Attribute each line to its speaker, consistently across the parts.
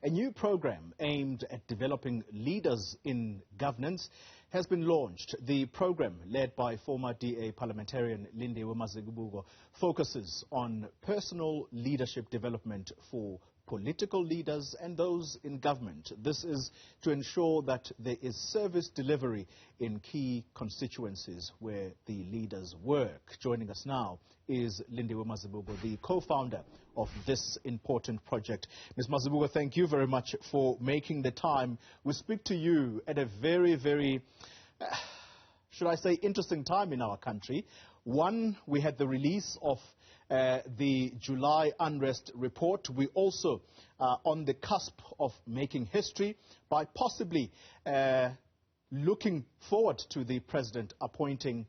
Speaker 1: A new program aimed at developing leaders in governance has been launched. The program, led by former DA parliamentarian Lindiwe Mazibuko, focuses on personal leadership development for political leaders and those in government. This is to ensure that there is service delivery in key constituencies where the leaders work. Joining us now is Lindiwe Mazibuko, the co-founder of this important project. Ms. Mazibuko, thank you very much for making the time. We speak to you at a very, very, should I say, interesting time in our country. One, we had the release of the July unrest report. We also are on the cusp of making history by possibly looking forward to the president appointing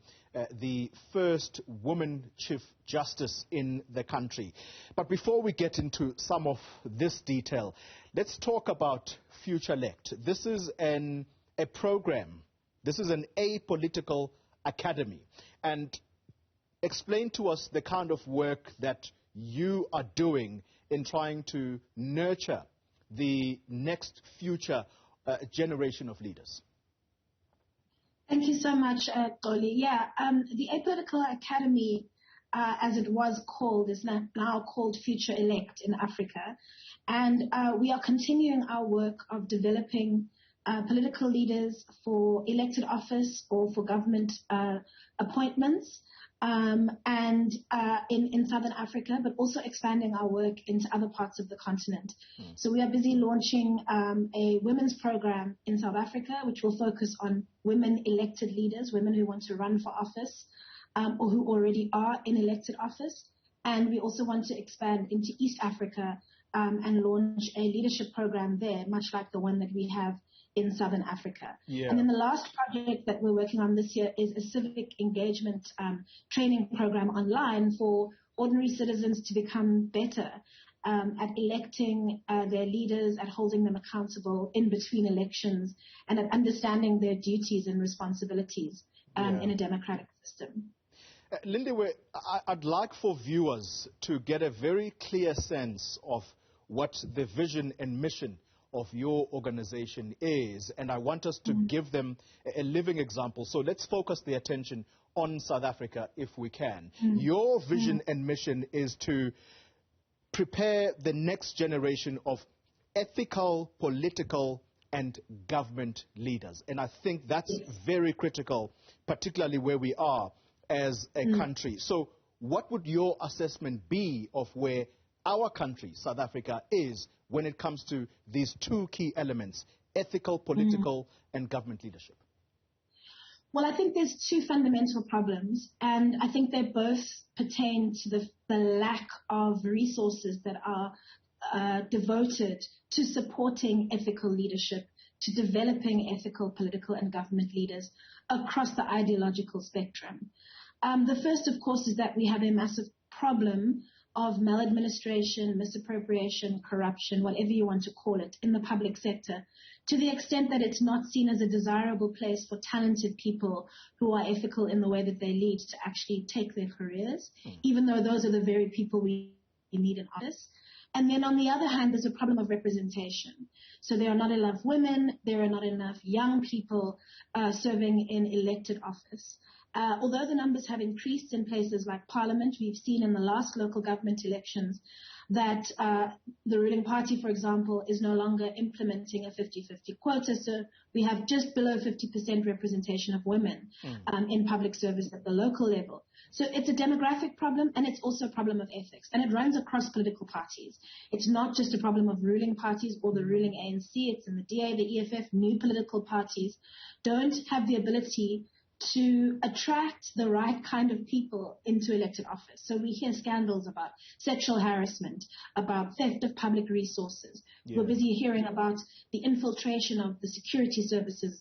Speaker 1: the first woman chief justice in the country. But before we get into some of this detail, let's talk about Futurelect. This is a program. This is an apolitical academy. And explain to us the kind of work that you are doing in trying to nurture the next future generation of leaders.
Speaker 2: Thank you so much, Goli. Yeah, the Apolitical Academy, as it was called, is now called Futurelect in Africa. And we are continuing our work of developing political leaders for elected office or for government appointments. In Southern Africa, but also expanding our work into other parts of the continent. So we are busy launching a women's program in South Africa, which will focus on women elected leaders, women who want to run for office or who already are in elected office. And we also want to expand into East Africa and launch a leadership program there, much like the one that we have in Southern Africa. Yeah. And then the last project that we're working on this year is a civic engagement training program online for ordinary citizens to become better at electing their leaders, at holding them accountable in between elections, and at understanding their duties and responsibilities in a democratic system.
Speaker 1: Lindiwe, I'd like for viewers to get a very clear sense of what the vision and mission of your organization is, and I want us to give them a living example. So let's focus the attention on South Africa if we can. Your vision and mission is to prepare the next generation of ethical, political, and government leaders. And I think that's very critical, particularly where we are as a country. So what would your assessment be of where our country, South Africa, is when it comes to these two key elements, ethical, political, and government leadership?
Speaker 2: Well, I think there's two fundamental problems, and I think they both pertain to the lack of resources that are devoted to supporting ethical leadership, to developing ethical, political, and government leaders across the ideological spectrum. The first, of course, is that we have a massive problem of maladministration, misappropriation, corruption, whatever you want to call it, in the public sector, to the extent that it's not seen as a desirable place for talented people who are ethical in the way that they lead to actually take their careers, even though those are the very people we need in office. And then on the other hand, there's a problem of representation. So there are not enough women, there are not enough young people serving in elected office. Although the numbers have increased in places like Parliament, we've seen in the last local government elections that the ruling party, for example, is no longer implementing a 50-50 quota. So we have just below 50% representation of women in public service at the local level. So it's a demographic problem, and it's also a problem of ethics. And it runs across political parties. It's not just a problem of ruling parties or the ruling ANC. It's in the DA, the EFF. New political parties don't have the ability to attract the right kind of people into elected office. So we hear scandals about sexual harassment, about theft of public resources. We're busy hearing about the infiltration of the security services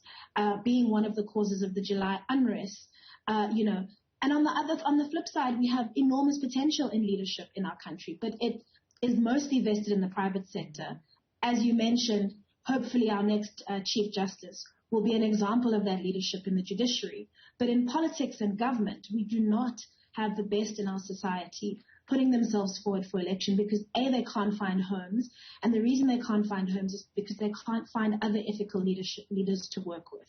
Speaker 2: being one of the causes of the July unrest. And on the flip side, we have enormous potential in leadership in our country, but it is mostly vested in the private sector. As you mentioned, hopefully our next Chief Justice will be an example of that leadership in the judiciary. But in politics and government, we do not have the best in our society putting themselves forward for election because A, they can't find homes, and the reason they can't find homes is because they can't find other ethical leaders to work with.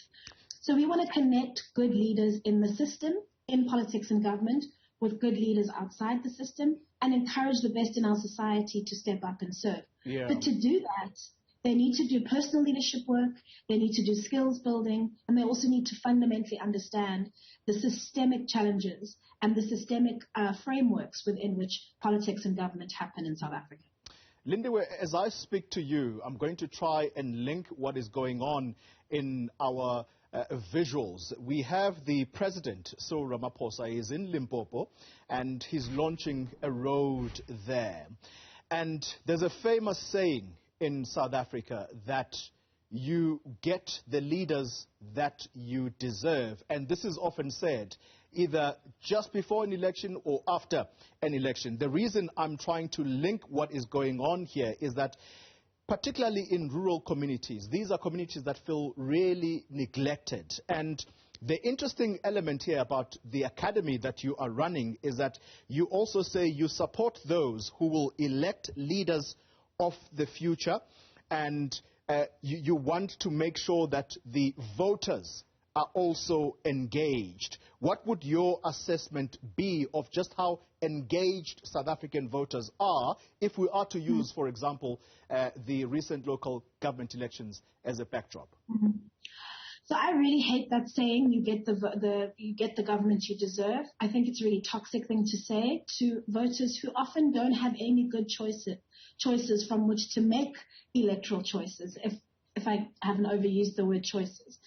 Speaker 2: So we want to connect good leaders in the system, in politics and government, with good leaders outside the system, and encourage the best in our society to step up and serve.
Speaker 1: Yeah.
Speaker 2: But to do that, they need to do personal leadership work, they need to do skills building, and they also need to fundamentally understand the systemic challenges and the systemic frameworks within which politics and government happen in South Africa.
Speaker 1: Lindiwe, as I speak to you, I'm going to try and link what is going on in our visuals. We have the president, Cyril Ramaphosa, is in Limpopo, and he's launching a road there. And there's a famous saying in South Africa that you get the leaders that you deserve. And this is often said either just before an election or after an election. The reason I'm trying to link what is going on here is that particularly in rural communities, these are communities that feel really neglected. And the interesting element here about the academy that you are running is that you also say you support those who will elect leaders of the future, and you want to make sure that the voters are also engaged. What would your assessment be of just how engaged South African voters are if we are to use, for example, the recent local government elections as a backdrop?
Speaker 2: So I really hate that saying, you get the government you deserve. I think it's a really toxic thing to say to voters who often don't have any good choices from which to make electoral choices, if I haven't overused the word choices.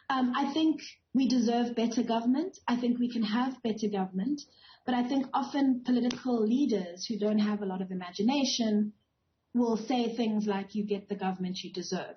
Speaker 2: I think we deserve better government. I think we can have better government. But I think often political leaders who don't have a lot of imagination will say things like, you get the government you deserve.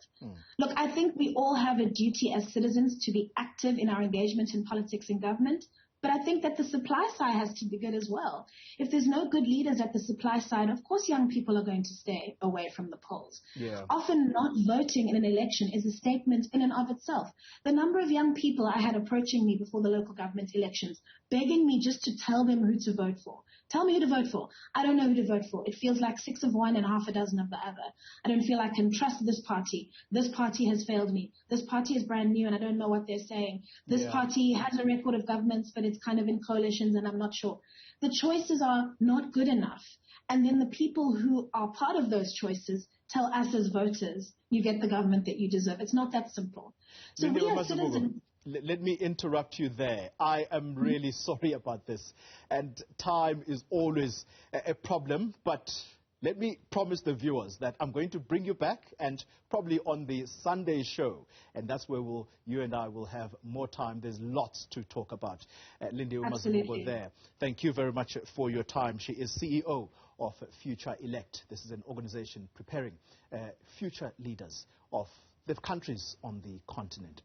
Speaker 2: Look, I think we all have a duty as citizens to be active in our engagement in politics and government. But I think that the supply side has to be good as well. If there's no good leaders at the supply side, of course young people are going to stay away from the polls.
Speaker 1: Yeah.
Speaker 2: Often not voting in an election is a statement in and of itself. The number of young people I had approaching me before the local government elections, begging me just to tell them who to vote for. Tell me who to vote for. I don't know who to vote for. It feels like 6 of one and half a dozen of the other. I don't feel I can trust this party. This party has failed me. This party is brand new and I don't know what they're saying. This party has a record of governments, but it's kind of in coalitions and I'm not sure. The choices are not good enough. And then the people who are part of those choices tell us as voters, you get the government that you deserve. It's not that simple. So we as citizens...
Speaker 1: Let me interrupt you there. I am really sorry about this. And time is always a problem. But let me promise the viewers that I'm going to bring you back, and probably on the Sunday show. And that's where you and I will have more time. There's lots to talk about. Lindiwe Mazibuko there. Thank you very much for your time. She is CEO of Futurelect. This is an organization preparing future leaders of the countries on the continent.